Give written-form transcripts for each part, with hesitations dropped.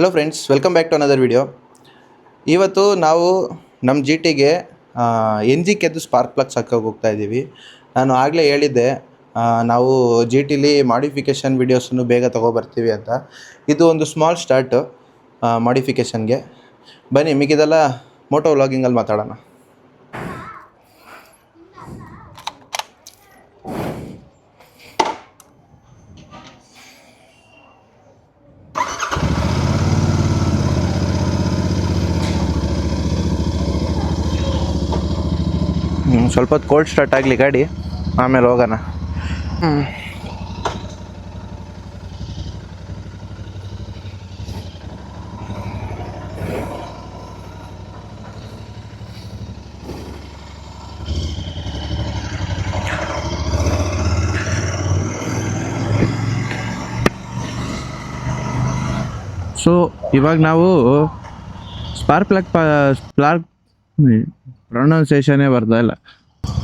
Hello friends, welcome back to another video. ಇವತ್ತು ನಾವು ನಮ್ಮ ಜಿ ಟಿಗೆ NGKದು ಸ್ಪಾರ್ಕ್ ಪ್ಲಗ್ಸ್ ಹಾಕೋಕೆ ಹೋಗ್ತಾ ಇದ್ದೀವಿ. ನಾನು ಆಗಲೇ ಹೇಳಿದ್ದೆ ನಾವು ಜಿ ಟಿಲಿ ಮಾಡಿಫಿಕೇಷನ್ ವೀಡಿಯೋಸನ್ನು ಬೇಗ ತೊಗೊಬರ್ತೀವಿ ಅಂತ. ಇದು ಒಂದು ಸ್ಮಾಲ್ ಸ್ಟಾರ್ಟು ಮಾಡಿಫಿಕೇಷನ್ಗೆ. ಬನ್ನಿ, ಮಿಕ್ಕಿದೆಲ್ಲ ಮೋಟೋ ವ್ಲಾಗಿಂಗಲ್ಲಿ ಮಾತಾಡೋಣ. ಸ್ವಲ್ಪ ಹೊತ್ತು ಕೋಲ್ಡ್ ಸ್ಟಾರ್ಟ್ ಆಗಲಿ ಗಾಡಿ, ಆಮೇಲೆ ಹೋಗೋಣ. ಸೊ ಇವಾಗ ನಾವು ಸ್ಪಾರ್ಕ್ ಪ್ರೊನೌನ್ಸಿಯೇಷನ್ನೇ ಬರ್ತಾ ಇಲ್ಲ.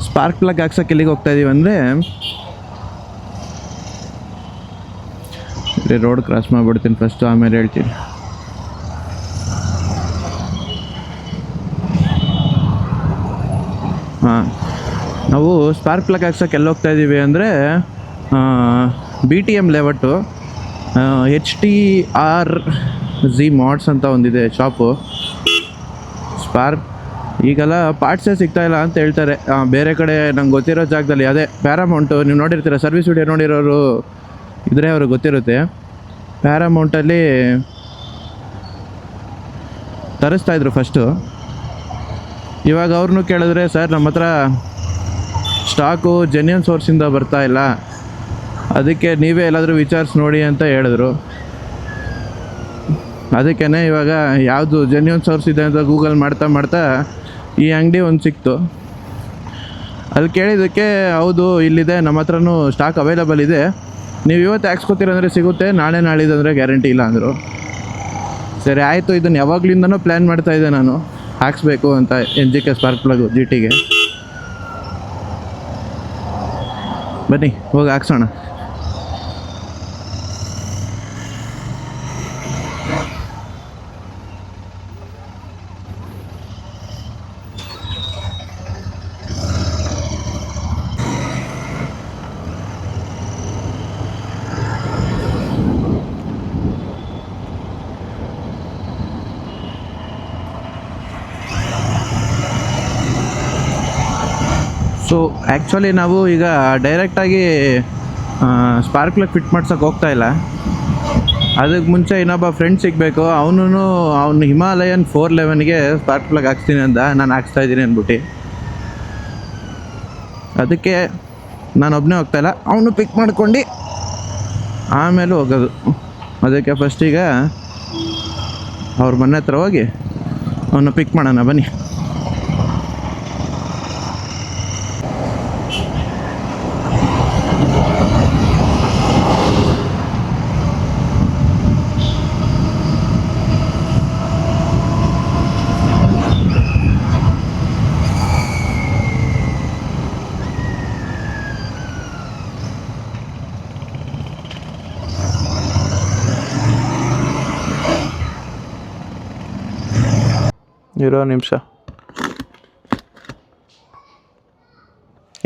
ಸ್ಪಾರ್ಕ್ ಪ್ಲಗ್ ಹಾಕ್ಸೋಕೆ ಎಲ್ಲಿಗೆ ಹೋಗ್ತಾ ಇದೀವಿ ಅಂದರೆ, ರೋಡ್ ಕ್ರಾಸ್ ಮಾಡಿಬಿಡ್ತೀನಿ ಫಸ್ಟು, ಆಮೇಲೆ ಹೇಳ್ತೀನಿ. ನಾವು ಸ್ಪಾರ್ಕ್ ಪ್ಲಗ್ ಹಾಕ್ಸೋಕೆ ಎಲ್ಲಿ ಹೋಗ್ತಾ ಇದ್ದೀವಿ ಅಂದರೆ, BTM ಲೇಔಟು HTRZ ಮಾಡ್ಸ್ ಅಂತ ಒಂದಿದೆ ಶಾಪು. ಸ್ಪಾರ್ಕ್ ಈಗೆಲ್ಲ ಪಾರ್ಟ್ಸೇ ಸಿಗ್ತಾಯಿಲ್ಲ ಅಂತ ಹೇಳ್ತಾರೆ. ಬೇರೆ ಕಡೆ ನಂಗೆ ಗೊತ್ತಿರೋ ಜಾಗದಲ್ಲಿ ಅದೇ ಪ್ಯಾರಾಮೌಂಟು, ನೀವು ನೋಡಿರ್ತೀರ, ಸರ್ವಿಸ್ ವಿಡಿಯೋ ನೋಡಿರೋರು ಇದ್ರೆ ಅವ್ರಿಗೆ ಗೊತ್ತಿರುತ್ತೆ. ಪ್ಯಾರಾಮೌಂಟಲ್ಲಿ ತರಿಸ್ತಾಯಿದ್ರು ಫಸ್ಟು. ಇವಾಗ ಅವ್ರನ್ನೂ ಕೇಳಿದ್ರೆ, ಸರ್ ನಮ್ಮ ಹತ್ರ ಸ್ಟಾಕು ಜೆನ್ಯೂನ್ ಸೋರ್ಸಿಂದ ಬರ್ತಾಯಿಲ್ಲ, ಅದಕ್ಕೆ ನೀವೇ ಎಲ್ಲಾದರೂ ವಿಚಾರಿಸಿ ನೋಡಿ ಅಂತ ಹೇಳಿದ್ರು. ಅದಕ್ಕೇ ಇವಾಗ ಯಾವುದು ಜೆನ್ಯೂನ್ ಸೋರ್ಸ್ ಇದೆ ಅಂತ ಗೂಗಲ್ ಮಾಡ್ತಾ ಈ ಅಂಗಡಿ ಒಂದು ಸಿಕ್ತು. ಅಲ್ಲಿ ಕೇಳಿದ್ದಕ್ಕೆ, ಹೌದು ಇಲ್ಲಿದೆ, ನಮ್ಮ ಹತ್ರನೂ ಸ್ಟಾಕ್ ಅವೈಲೇಬಲ್ ಇದೆ, ನೀವು ಇವತ್ತು ಹಾಕ್ಸ್ಕೊತೀರಂದರೆ ಸಿಗುತ್ತೆ, ನಾಳಿದ್ದಂದರೆ ಗ್ಯಾರಂಟಿ ಇಲ್ಲ ಅಂದರು. ಸರಿ ಆಯಿತು, ಇದನ್ನು ಯಾವಾಗಲಿಂದನೂ ಪ್ಲ್ಯಾನ್ ಮಾಡ್ತಾಯಿದ್ದೆ ನಾನು ಹಾಕ್ಸ್ಬೇಕು ಅಂತ NGK ಸ್ಪಾರ್ಕ್ ಪ್ಲಗು ಜಿ ಟಿಗೆ. ಬನ್ನಿ ಹೋಗಿ ಹಾಕ್ಸೋಣ. ಸೊ ಆ್ಯಕ್ಚುಲಿ ನಾವು ಈಗ ಡೈರೆಕ್ಟಾಗಿ ಸ್ಪಾರ್ಕ್ ಪ್ಲಗ್ ಫಿಟ್ ಮಾಡ್ಸೋಕೆ ಹೋಗ್ತಾ ಇಲ್ಲ. ಅದಕ್ಕೆ ಮುಂಚೆ ಇನ್ನೊಬ್ಬ ಫ್ರೆಂಡ್ ಸಿಗಬೇಕು. ಅವನು ಹಿಮಾಲಯನ್ 411ಗೆ ಸ್ಪಾರ್ಕ್ ಪ್ಲಗ್ ಹಾಕ್ಸ್ತೀನಿ ಅಂದ, ನಾನು ಹಾಕ್ಸ್ತಾಯಿದ್ದೀನಿ ಅಂದ್ಬಿಟ್ಟು. ಅದಕ್ಕೆ ನಾನು ಒಬ್ಬನೇ ಹೋಗ್ತಾಯಿಲ್ಲ, ಅವನು ಪಿಕ್ ಮಾಡ್ಕೊಂಡು ಆಮೇಲೆ ಹೋಗೋದು. ಅದಕ್ಕೆ ಫಸ್ಟೀಗ ಅವ್ರ ಮನೆ ಹತ್ರ ಹೋಗಿ ಅವನು ಪಿಕ್ ಮಾಡೋಣ ಬನ್ನಿ. ಇರೋ ನಿಮಿಷ,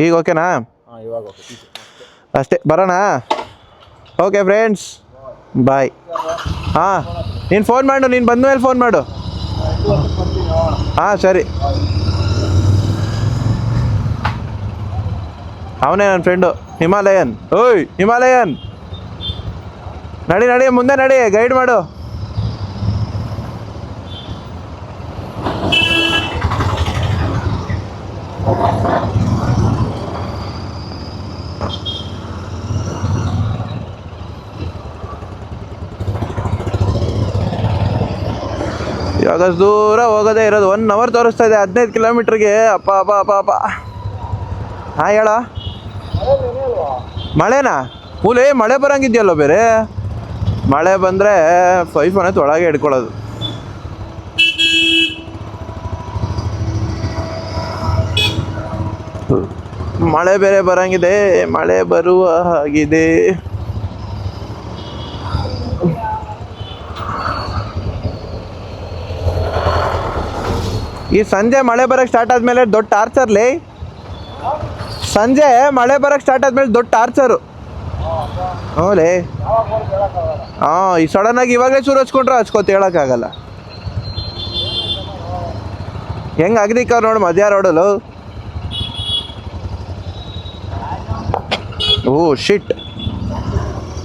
ಈಗ ಓಕೆನಾ? ಅಷ್ಟೇ, ಬರೋಣ. ಓಕೆ ಫ್ರೆಂಡ್ಸ್, ಬಾಯ್. ನೀನು ಫೋನ್ ಮಾಡು, ನೀನು ಬಂದಮೇಲೆ ಫೋನ್ ಮಾಡು. ಸರಿ. ಅವನೇ ನನ್ನ ಫ್ರೆಂಡು ಹಿಮಾಲಯನ್. ಓಯ್ ಹಿಮಾಲಯನ್, ನಡಿ ಮುಂದೆ ನಡಿ, ಗೈಡ್ ಮಾಡು. ಇವಾಗ ದೂರ ಹೋಗೋದೇ ಇರೋದು, 1 hour ತೋರಿಸ್ತಾ ಇದೆ, 15 ಕಿಲೋಮೀಟ್ರಿಗೆ. ಅಪ್ಪ. ಹೇಳ. ಮಳೆನಾ? ಮಳೆ ಬರಂಗಿದೆಯಲ್ಲೋ ಬೇರೆ. ಮಳೆ ಬಂದರೆ 5 minutes ಒಳಗೆ ಹಿಡ್ಕೊಳ್ಳೋದು. ಮಳೆ ಬೇರೆ ಬರಂಗಿದೆ, ಮಳೆ ಬರುವ ಹಾಗಿದೆ. ಈ ಸಂಜೆ ಮಳೆ ಬರೋಕ್ಕೆ ಸ್ಟಾರ್ಟ್ ಆದಮೇಲೆ ದೊಡ್ಡ ಟಾರ್ಚರ್ಲಿ. ಸಂಜೆ ಮಳೆ ಬರೋಕ್ಕೆ ಸ್ಟಾರ್ಟ್ ಆದಮೇಲೆ ದೊಡ್ಡ ಟಾರ್ಚರು. ಹ್ಞೂ ಹಾಂ, ಈ ಸಡನ್ನಾಗಿ ಇವಾಗಲೇ ಶುರು ಹಚ್ಕೊಂಡ್ರೆ ಹಚ್ಕೋತ ಹೇಳೋಕ್ಕಾಗಲ್ಲ. ಹೆಂಗೆ ಅಗ್ದಿಕ್ಕ ನೋಡಿ ಮಧ್ಯ ರೋಡಲು. ಓ ಶಿಟ್,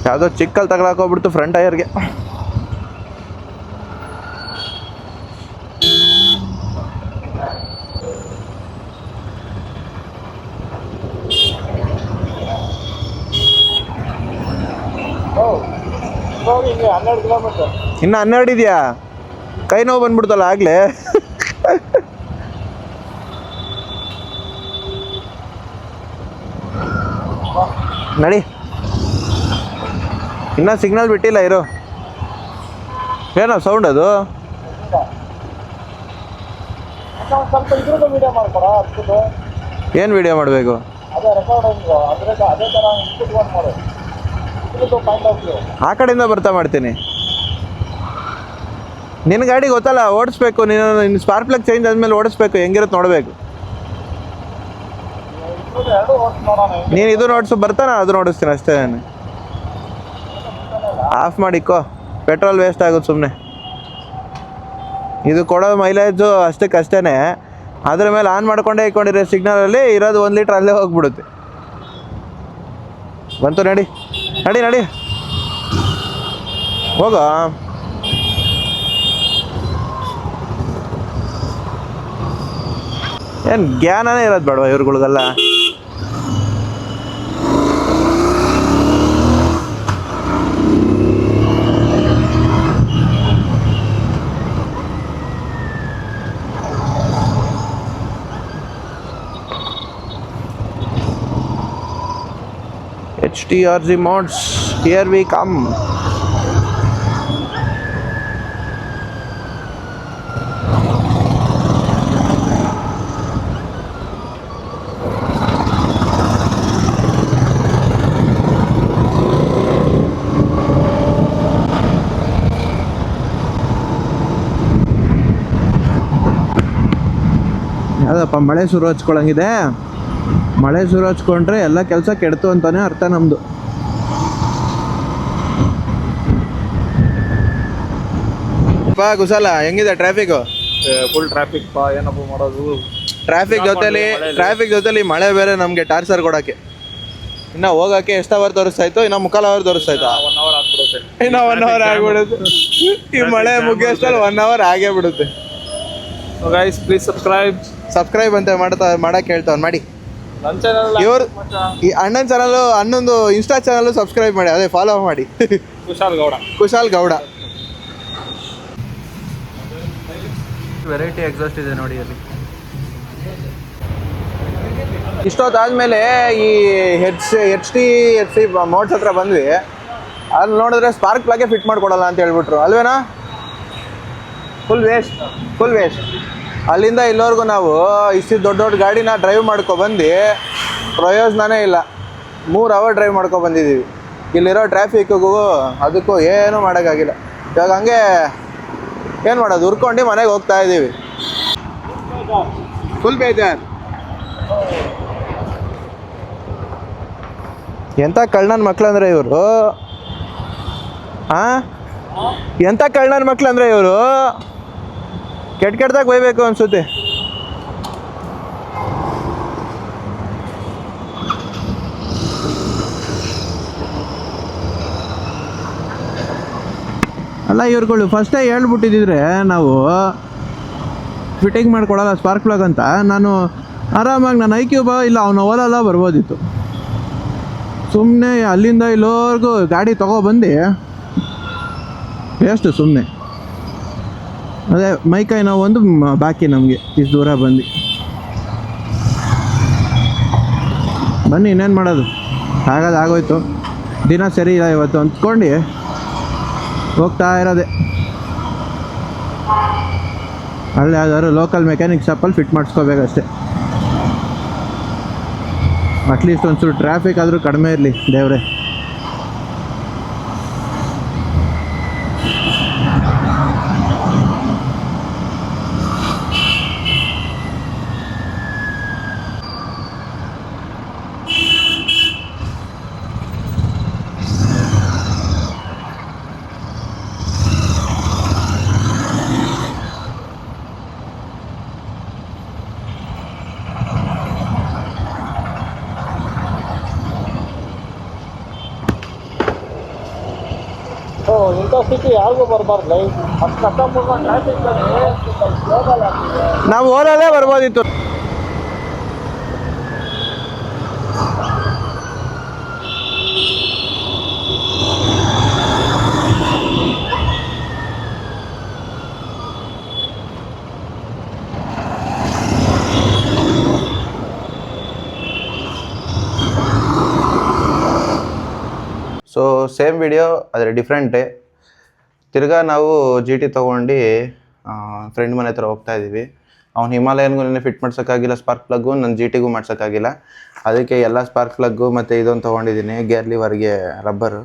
ಯಾವುದೋ ಚಿಕ್ಕಲ್ಲಿ ತಗೊಳಕೋಗ್ಬಿಡ್ತು ಫ್ರಂಟ್ ಟೈರ್ಗೆ. ಇನ್ನು 12 ಇದೆಯಾ? ಕೈ ನೋವು ಬಂದ್ಬಿಡ್ತಲ್ಲ ಆಗಲೇ. ನಡಿ, ಇನ್ನೂ ಸಿಗ್ನಲ್ ಬಿಟ್ಟಿಲ್ಲ ಇರು. ಏನೋ ಸೌಂಡ್ ಅದು? ಏನು ವಿಡಿಯೋ ಮಾಡಬೇಕು? ಆ ಕಡೆಯಿಂದ ಬರ್ತಾ ಮಾಡ್ತೀನಿ. ನಿನ್ನ ಗಾಡಿ ಗೊತ್ತಲ್ಲ, ಓಡಿಸ್ಬೇಕು. ನಿನ್ನ ಸ್ಪಾರ್ಕ್ ಪ್ಲಗ್ ಚೇಂಜ್ ಆದಮೇಲೆ ಓಡಿಸ್ಬೇಕು, ಹೆಂಗಿರುತ್ತೆ ನೋಡಬೇಕು. ನೀನು ಇದು ನೋಡಿಸು, ಬರ್ತಾನೆ ಅದು ನೋಡಿಸ್ತೀನಿ ಅಷ್ಟೇ. ನಾನು ಆಫ್ ಮಾಡಿಕೋ, ಪೆಟ್ರೋಲ್ ವೇಸ್ಟ್ ಆಗುತ್ತೆ ಸುಮ್ಮನೆ. ಇದು ಕೊಡೋ ಮೈಲೇಜು ಅಷ್ಟಕ್ಕಷ್ಟೇ. ಅದ್ರ ಮೇಲೆ ಆನ್ ಮಾಡ್ಕೊಂಡೇ ಇಟ್ಕೊಂಡಿರೋ ಸಿಗ್ನಲಲ್ಲಿ ಇರೋದು 1 ಲೀಟ್ರ್ ಅಲ್ಲೇ ಹೋಗ್ಬಿಡುತ್ತೆ. ಬಂತು, ನಡಿ ನಡಿ ನಡಿ ಹೋಗ. ಏನು ಜ್ಞಾನನೇ ಇರೋದು ಬೇಡವಾ ಇವ್ರುಗಳಿಗೆಲ್ಲ? HTRG mods, here we come. ಯಾವುದಪ್ಪ ಮಳೆ ಶುರು ಹಚ್ಕೊಳಂಗಿದೆ. ಮಳೆ ಶುರು ಹಚ್ಕೊಂಡ್ರೆ ಎಲ್ಲ ಕೆಲಸ ಕೆಡ್ತು ಅಂತಾನೆ ಅರ್ಥ ನಮ್ಮದು. ಕುಶಾಲ, ಹೆಂಗಿದೆ ಟ್ರಾಫಿಕ್ಕು? ಫುಲ್ ಟ್ರಾಫಿಕ್ ಪಾ, ಏನಪ್ಪ ಮಾಡೋದು? ಟ್ರಾಫಿಕ್ ಜೊತೆಲಿ ಮಳೆ ಬೇರೆ ನಮಗೆ ಟಾರ್ಚರ್ ಕೊಡೋಕ್ಕೆ. ಇನ್ನು ಹೋಗೋಕ್ಕೆ ಎಷ್ಟು ಅವರ್ ತೋರಿಸ್ತಾಯಿತ್ತು? ಇನ್ನು 3/4 ಅವರ್ ತೋರಿಸ್ತಾಯಿತ್ತು. 1 ಅವರ್ ಆಗ್ಬಿಡುತ್ತೆ. ಇನ್ನು 1 ಅವರ್ ಆಗಿಬಿಡುತ್ತೆ. ಈ ಮಳೆ ಮುಗಿಯೋಷ್ಟರಲ್ಲಿ 1 ಅವರ್ ಆಗೇ ಬಿಡುತ್ತೆ. ಗೈಸ್ ಪ್ಲೀಸ್ ಸಬ್ಸ್ಕ್ರೈಬ್ ಅಂತ ಮಾಡಕ್ಕೆ ಹೇಳ್ತಾವ್ ಮಾಡಿ. ನನ್ನ ಚಾನಲ್ ಇವರು ಈ ಅಣ್ಣನ ಚಾನಲ್, ಅಣ್ಣಂದು ಇನ್ಸ್ಟಾ ಚಾನಲ್ ಸಬ್ಸ್ಕ್ರೈಬ್ ಮಾಡಿ, ಅದೇ ಫಾಲೋ ಮಾಡಿ. ಕುಶಾಲ್ ಗೌಡ. ವೆರೈಟಿ ಎಕ್ಸಾಸ್ಟ್ ಇದೆ ನೋಡಿ ಅಲ್ಲಿ. ಇಷ್ಟೊತ್ತಾದ್ಮೇಲೆ ಈ ಎಚ್ ಟಿ ಮೋಡ್ಸ್ ಹತ್ರ ಬಂದ್ವಿ. ಅಲ್ಲಿ ನೋಡಿದ್ರೆ ಸ್ಪಾರ್ಕ್ ಪ್ಲಗ್ಗೆ ಫಿಟ್ ಮಾಡ್ಕೊಡಲ್ಲ ಅಂತ ಹೇಳ್ಬಿಟ್ರು, ಅಲ್ವೇನಾ? Full waste. ಅಲ್ಲಿಂದ ಇಲ್ಲಿವರೆಗೂ ನಾವು ಇಷ್ಟು ದೊಡ್ಡ ಗಾಡಿನ ಡ್ರೈವ್ ಬಂದು ಪ್ರಯೋಜನನೇ ಇಲ್ಲ. 3 ಅವರ್ ಡ್ರೈವ್ ಬಂದಿದ್ದೀವಿ. ಇಲ್ಲಿರೋ ಟ್ರಾಫಿಕ್ಕಿಗೂ ಅದಕ್ಕೂ ಏನೂ ಮಾಡೋಕ್ಕಾಗಿಲ್ಲ. ಇವಾಗ ಹಂಗೆ ಏನು ಮಾಡೋದು, ಹುರ್ಕೊಂಡು ಮನೆಗೆ ಹೋಗ್ತಾ ಇದ್ದೀವಿ. ಫುಲ್ ಬೇಜಾರ್. ಎಂಥ ಕಳ್ಳನ ಮಕ್ಳು ಅಂದರೆ ಇವರು. ಎಂಥ ಕಳ್ಳನ ಮಕ್ಳು ಅಂದರೆ ಇವರು. ಕೆಟ್ಟದಾಗ ಬೈಬೇಕು ಅನ್ಸುತ್ತೆ. ಅಲ್ಲ, ಇವ್ರುಗಳು ಫಸ್ಟೇ ಹೇಳ್ಬಿಟ್ಟಿದ್ರೆ ನಾವು ಫಿಟ್ಟಿಂಗ್ ಮಾಡ್ಕೊಡಲ್ಲ ಸ್ಪಾರ್ಕ್ ಪ್ಲಗ್ ಅಂತ, ನಾನು ಆರಾಮಾಗಿ ನಾನು ಐಕ್ಯೂಬ ಇಲ್ಲ ಅವನ ಓಲಲ್ಲ ಬರ್ಬೋದಿತ್ತು. ಸುಮ್ಮನೆ ಅಲ್ಲಿಂದ ಇಲ್ಲೋರ್ಗೂ ಗಾಡಿ ತೊಗೊಬಂದು ವೇಸ್ಟು ಸುಮ್ಮನೆ. ಅದೇ ಮೈಕೈ ನೋವು ಒಂದು ಬಾಕಿ ನಮಗೆ ಇಷ್ಟು ದೂರ ಬಂದು. ಬನ್ನಿ, ಇನ್ನೇನು ಮಾಡೋದು, ಆಗೋಯ್ತು. ದಿನ ಸರಿ ಇಲ್ಲ ಇವತ್ತು ಅಂದ್ಕೊಂಡು ಹೋಗ್ತಾ ಇರೋದೆ. ಅಲ್ಲಿ ಯಾವ್ದಾದ್ರು ಲೋಕಲ್ ಮೆಕ್ಯಾನಿಕ್ ಶಾಪಲ್ಲಿ ಫಿಟ್ ಮಾಡಿಸ್ಕೋಬೇಕಷ್ಟೆ. ಅಟ್ಲೀಸ್ಟ್ ಒಂಚೂರು ಟ್ರಾಫಿಕ್ ಆದರೂ ಕಡಿಮೆ ಇರಲಿ ದೇವ್ರೆ. OTP ಯಾರಿಗೂ ಬರಬಾರ್ದು ಲೈವ್ ಅದು ಕಸ್ಟಮರ್ನ ಟ್ರಾಫಿಕ್ ನಾವು ಓಲಲ್ಲೇ ಬರ್ಬೋದಿತ್ತು. ಸೊ ಸೇಮ್ ವಿಡಿಯೋ ಆದರೆ ಡಿಫ್ರೆಂಟೇ. ತಿರ್ಗಾ ನಾವು ಜಿ ಟಿ ತೊಗೊಂಡು ಫ್ರೆಂಡ್ ಮನೆ ಹತ್ರ ಹೋಗ್ತಾ ಇದ್ದೀವಿ. ಅವ್ನು ಹಿಮಾಲಯನ್ಗೂ ನೆನ್ನೆ ಫಿಟ್ ಮಾಡ್ಸೋಕ್ಕಾಗಿಲ್ಲ ಸ್ಪಾರ್ಕ್ ಪ್ಲಗ್ಗು, ನನ್ನ ಜಿ ಟಿಗೂ ಮಾಡ್ಸೋಕ್ಕಾಗಿಲ್ಲ. ಅದಕ್ಕೆ ಎಲ್ಲ ಸ್ಪಾರ್ಕ್ ಪ್ಲಗ್ಗು ಮತ್ತು ಇದೊಂದು ತೊಗೊಂಡಿದ್ದೀನಿ ಗೇರ್ ಲಿವರ್ಗೆ ರಬ್ಬರು.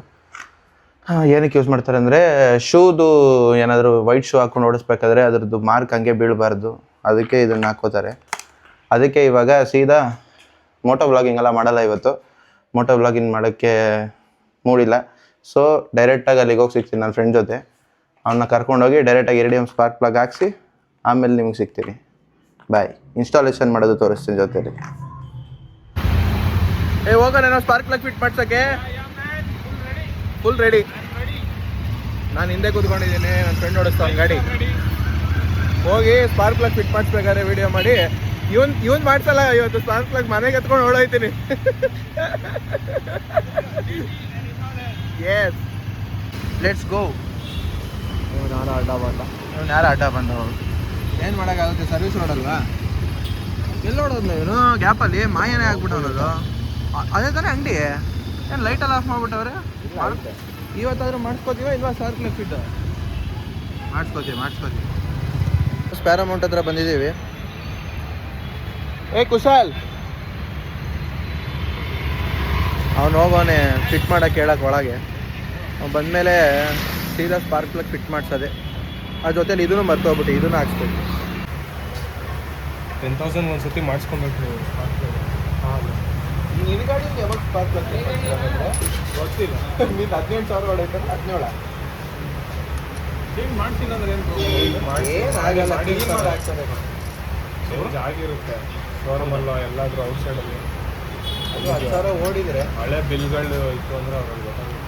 ಏನಕ್ಕೆ ಯೂಸ್ ಮಾಡ್ತಾರೆ ಅಂದರೆ ಶೂದು ಏನಾದರೂ ವೈಟ್ ಶೂ ಹಾಕ್ಕೊಂಡು ಓಡಿಸ್ಬೇಕಾದ್ರೆ ಅದ್ರದ್ದು ಮಾರ್ಕ್ ಹಂಗೆ ಬೀಳಬಾರ್ದು, ಅದಕ್ಕೆ ಇದನ್ನು ಹಾಕ್ಕೋತಾರೆ. ಅದಕ್ಕೆ ಇವಾಗ ಸೀದಾ ಮೋಟೋ ವ್ಲಾಗಿಂಗ್ ಎಲ್ಲ ಮಾಡಲ್ಲ ಇವತ್ತು. ಮೋಟೋ ವ್ಲಾಗಿಂಗ್ ಮಾಡೋಕ್ಕೆ ಮೂಡಿಲ್ಲ. ಸೊ ಡೈರೆಕ್ಟಾಗಿ ಅಲ್ಲಿಗೆ ಹೋಗಿ ಸಿಗ್ತೀನಿ ನನ್ನ ಫ್ರೆಂಡ್ ಜೊತೆ. ಅವನ್ನ ಕರ್ಕೊಂಡೋಗಿ ಡೈರೆಕ್ಟಾಗಿ ಇರಿಡಿಯಮ್ ಸ್ಪಾರ್ಕ್ ಪ್ಲಗ್ ಹಾಕ್ಸಿ ಆಮೇಲೆ ನಿಮ್ಗೆ ಸಿಗ್ತೀನಿ. ಬಾಯ್. ಇನ್ಸ್ಟಾಲೇಷನ್ ಮಾಡೋದು ತೋರಿಸ್ತೀನಿ ಜೊತೆಲಿ. ಹೋಗೋಣ ನಾವು ಸ್ಪಾರ್ಕ್ ಪ್ಲಗ್ ಫಿಟ್ ಮಾಡ್ಸೋಕ್ಕೆ. Full ready. ನಾನು ಹಿಂದೆ ಕೂತ್ಕೊಂಡಿದ್ದೀನಿ, ನನ್ನ ಫ್ರೆಂಡ್ ಓಡಿಸ್ತಾನೆ ಗಾಡಿ. ಹೋಗಿ ಸ್ಪಾರ್ಕ್ ಪ್ಲಗ್ ಫಿಟ್ ಮಾಡಿಸ್ಬೇಕಾದ್ರೆ ವಿಡಿಯೋ ಮಾಡಿ ಇವನ್ ಮಾಡ್ಸಲ್ಲ ಇವತ್ತು. ಸ್ಪಾರ್ಕ್ ಪ್ಲಗ್ ಮನೆಗೆ ಎತ್ಕೊಂಡು ಓಡೋಯ್ತೀನಿ. S, let's go. ಯಾರು ಅಡ್ಡ ಬಂದವರು ಏನು ಮಾಡೋಕ್ಕಾಗುತ್ತೆ? ಸರ್ವಿಸ್ ರೋಡಲ್ವಾ? ಎಲ್ಲಿ ನೋಡೋದು ಇವನು ಗ್ಯಾಪಲ್ಲಿ ಮಾಯನೇ ಆಗ್ಬಿಟ್ಟವನದು. ಅದೇ ತಾನೇ ಅಂಗಡಿ. ಏನು ಲೈಟೆಲ್ಲ ಆಫ್ ಮಾಡ್ಬಿಟ್ಟವ್ರೆ? ಇವತ್ತಾದ್ರೂ ಮಾಡಿಸ್ಕೋತೀವ ಇಲ್ವಾ? ಸ್ಪಾರ್ಕ್ ಪ್ಲಗ್ ಫಿಟ್ ಮಾಡಿಸ್ಕೋತೀವಿ. ಪ್ಯಾರಾಮೌಂಟ್ ಹತ್ರ ಬಂದಿದ್ದೀವಿ. ಏ ಕುಶಾಲ್, ಅವ್ನು ಹೋಗೋನೆ ಫಿಟ್ ಮಾಡೋಕ್ಕೆ ಹೇಳಕ್ಕೆ ಒಳಗೆ. ಅವ್ನು ಬಂದಮೇಲೆ ಸೀದಾ ಸ್ಪಾರ್ಕ್ ಪ್ಲಗ್ ಫಿಟ್ ಮಾಡಿಸೋದೆ. ಆ ಜೊತೆಲಿ ಇದನ್ನು ಮರ್ತೋಗ್ಬಿಟ್ಟು ಇದನ್ನು ಹಾಕ್ಸ್ಬೇಕು. 10,000 ಒಂದು ಸತಿ ಮಾಡಿಸ್ಕೊಬೇಕು ನೀವು ಸ್ಪಾರ್ಕ್ ಪ್ಲಗ್. ನಿನ್ನ ಗಾಡಿ ಯಾವಾಗ ಸ್ಪಾರ್ಕ್ ಪ್ಲಗ್ ಗೊತ್ತಿಲ್ಲ. ನೀನು 18,000 ಹೊಡೈತೆ. 17 ಚೇಂಜ್ ಮಾಡ್ತೀನಿ ಅಂದ್ರೆ ಏನಾಗಲ್ಲ. ಚೇಂಜ್ ಆಗಿರುತ್ತೆ ಶೋರೂಮಲ್ಲೋ ಎಲ್ಲಾದರೂ ಔಟ್ಸೈಡಲ್ಲಿ. ಅದು 10,000 ಓಡಿದರೆ ಹಳೆ ಬಿಲ್ಗಳು ಇತ್ತು ಅಂದರೆ ಅವ್ರಿಗೆ ಗೊತ್ತಾಗುತ್ತೆ.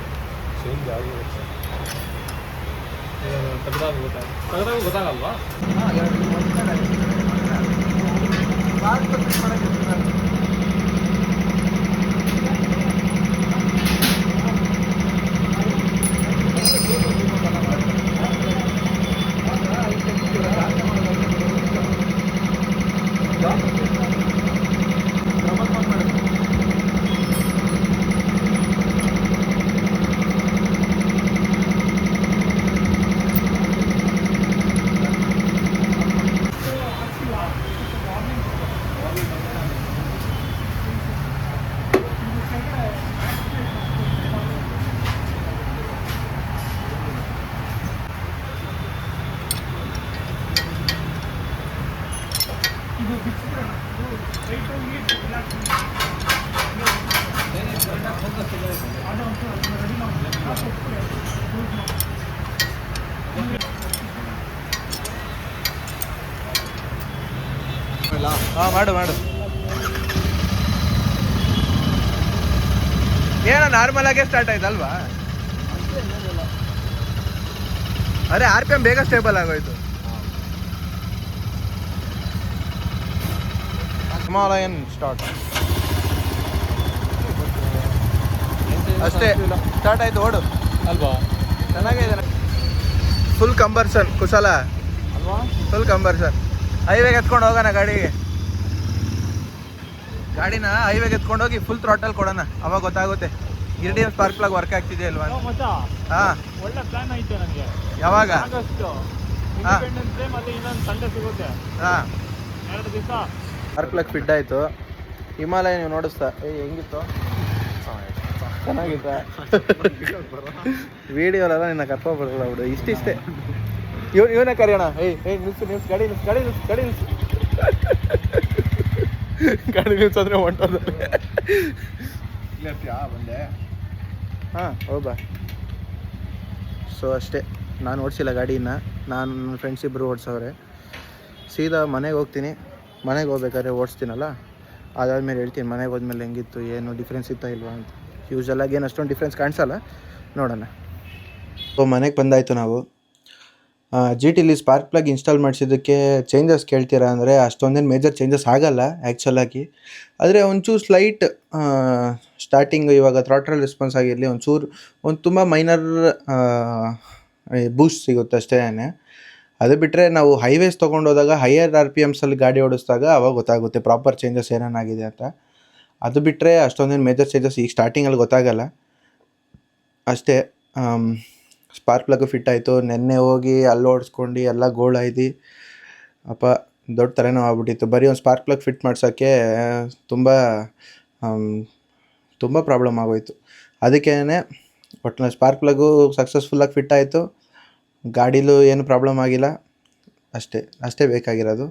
ಚೇಂಜ್ ಆಗಿರುತ್ತೆ. ತೆಗೆದಾಗ ಗೊತ್ತಾಗಲ್ವಾ? ಮಾಡು. ಏನೋ ನಾರ್ಮಲ್ ಆಗೇ ಸ್ಟಾರ್ಟ್ ಆಯ್ತಲ್ವಾ? ಅರೆ RPM ಬೇಗ ಸ್ಟೇಬಲ್ ಆಗೋಯ್ತು. ಹಿಮಾಲಯನ್ ಸ್ಟಾರ್ಟ್ ಅಷ್ಟೇ. ಸ್ಟಾರ್ಟ್ ಆಯ್ತು, ಓಡು ಅಲ್ವಾ? ಚೆನ್ನಾಗಿದೆ. ಫುಲ್ ಕಂಬರ್ಸನ್ ಕುಶಲ ಅಲ್ವಾ? ಫುಲ್ ಕಂಬರ್ಸನ್. ಹೈವೇಗೆ ಎತ್ಕೊಂಡು ಹೋಗೋಣ ಗಾಡಿನ ಹೈವೇಗೆ ಎತ್ಕೊಂಡು ಹೋಗಿ ಫುಲ್ ಥ್ರಾಟಲ್ ಕೊಡೋಣ. ಅವಾಗ ಗೊತ್ತಾಗುತ್ತೆ ಇರಿಡಿಯಮ್ ಸ್ಪಾರ್ಕ್ ಪ್ಲಗ್ ವರ್ಕ್ ಆಗ್ತಿದೆ ಅಲ್ವಾ? ಹಾಂ, ಒಳ್ಳೆ ಪ್ಲಾನ್ ಐತೆ ನನಗೆ. ಯಾವಾಗ? ಇಂಡಿಪೆಂಡೆನ್ಸ್ ಡೇ ಮತ್ತೆ ಇನ್ನೊಂದು ಸಂಡೇ ಸಿಗುತ್ತೆ. ಹಾಂ, 2 ದಿವಸ ಸ್ಪಾರ್ಕ್ ಪ್ಲಗ್ ಫಿಟ್ ಆಯಿತು. ಹಿಮಾಲಯ ನೀವು ನೋಡಿಸ್ತಾ ಹೆಂಗಿತ್ತು? ಚೆನ್ನಾಗಿತ್ತ? ವಿಡಿಯೋಲೆಲ್ಲ ನಿನ್ನ ಕರ್ಕೊ ಬರಲ್ಲ ಬಿಡು. ಇಷ್ಟೇ ಇವನೇ ಕರೆಯೋಣ. ನಿಲ್ಸು ಗಾಡಿ ನಿಲ್ಸಂದ್ರೆ ಹೊಂಟೋದ್ರೆ ಬಂದೆ. ಹಾಂ, ಹೌದಾ? ಸೊ ಅಷ್ಟೇ. ನಾನು ಓಡಿಸಿಲ್ಲ ಗಾಡಿನ, ನನ್ನ ಫ್ರೆಂಡ್ಸ್ ಇಬ್ಬರು ಓಡಿಸೋರೆ. ಸೀದಾ ಮನೆಗೆ ಹೋಗ್ತೀನಿ. ಮನೆಗೆ ಹೋಗ್ಬೇಕಾದ್ರೆ ಓಡಿಸ್ತೀನಲ್ಲ, ಅದಾದಮೇಲೆ ಹೇಳ್ತೀನಿ ಮನೆಗೆ ಹೋದ್ಮೇಲೆ ಹೆಂಗಿತ್ತು, ಏನು ಡಿಫ್ರೆನ್ಸ್ ಇತ್ತಾ ಇಲ್ವಾ ಅಂತ. ಯೂಶಲಾಗಿ ಏನು ಅಷ್ಟೊಂದು ಡಿಫ್ರೆನ್ಸ್ ಕಾಣಿಸಲ್ಲ, ನೋಡೋಣ. ಸೊ ಮನೆಗೆ ಬಂದಾಯಿತು ನಾವು. ಜಿ ಟಿಲಿ ಸ್ಪಾರ್ಕ್ ಪ್ಲಗ್ ಇನ್ಸ್ಟಾಲ್ ಮಾಡಿಸಿದ್ದಕ್ಕೆ ಚೇಂಜಸ್ ಕೇಳ್ತೀರಾ ಅಂದರೆ ಅಷ್ಟೊಂದೇನು ಮೇಜರ್ ಚೇಂಜಸ್ ಆಗಲ್ಲ ಆ್ಯಕ್ಚುಲಾಗಿ. ಆದರೆ ಒಂಚೂರು ಸ್ಲೈಟ್ ಸ್ಟಾರ್ಟಿಂಗ್ ಇವಾಗ ಥ್ರಾಟಲ್ ರೆಸ್ಪಾನ್ಸ್ ಆಗಿರಲಿ ಒಂಚೂರು ತುಂಬ ಮೈನರ್ ಬೂಸ್ಟ್ ಸಿಗುತ್ತೆ ಅಷ್ಟೇ. ಅದು ಬಿಟ್ಟರೆ ನಾವು ಹೈವೇಸ್ ತೊಗೊಂಡೋದಾಗ ಹೈಯರ್ ಆರ್ ಪಿ ಎಮ್ಸಲ್ಲಿ ಗಾಡಿ ಓಡಿಸಿದಾಗ ಅವಾಗ ಗೊತ್ತಾಗುತ್ತೆ ಪ್ರಾಪರ್ ಚೇಂಜಸ್ ಏನೇನಾಗಿದೆ ಅಂತ. ಅದು ಬಿಟ್ಟರೆ ಅಷ್ಟೊಂದೇನು ಮೇಜರ್ ಚೇಂಜಸ್ ಈಗ ಸ್ಟಾರ್ಟಿಂಗಲ್ಲಿ ಗೊತ್ತಾಗಲ್ಲ ಅಷ್ಟೇ. ಸ್ಪಾರ್ಕ್ ಪ್ಲಗ್ಗು ಫಿಟ್ ಆಯಿತು. ನೆನ್ನೆ ಹೋಗಿ ಅಲ್ಲಿ ಓಡಿಸ್ಕೊಂಡು ಎಲ್ಲ ಗೋಳಾಯ್ದು ಅಪ್ಪ ದೊಡ್ಡ ತಲೆನೋವು ಆಗ್ಬಿಟ್ಟಿತ್ತು. ಬರೀ ಒಂದು ಸ್ಪಾರ್ಕ್ ಪ್ಲಗ್ ಫಿಟ್ ಮಾಡ್ಸೋಕ್ಕೆ ತುಂಬ ಪ್ರಾಬ್ಲಮ್ ಆಗೋಯಿತು. ಅದಕ್ಕೇ ಒಟ್ಟಿನಲ್ಲಿ ಸ್ಪಾರ್ಕ್ ಪ್ಲಗ್ಗು ಸಕ್ಸಸ್ಫುಲ್ಲಾಗಿ ಫಿಟ್ ಆಯಿತು. ಗಾಡೀಲೂ ಏನು ಪ್ರಾಬ್ಲಮ್ ಆಗಿಲ್ಲ. ಅಷ್ಟೇ ಬೇಕಾಗಿರೋದು.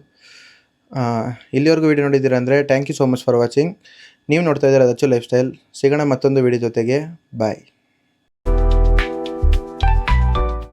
ಇಲ್ಲಿವರೆಗೂ ವೀಡಿಯೋ ನೋಡಿದ್ದೀರ ಅಂದರೆ thank you so much for watching. ನೀವು ನೋಡ್ತಾ ಇದ್ದೀರ ದಚ್ಚು ಲೈಫ್ ಸ್ಟೈಲ್. ಸಿಗೋಣ ಮತ್ತೊಂದು ವೀಡಿಯೋ ಜೊತೆಗೆ. ಬಾಯ್.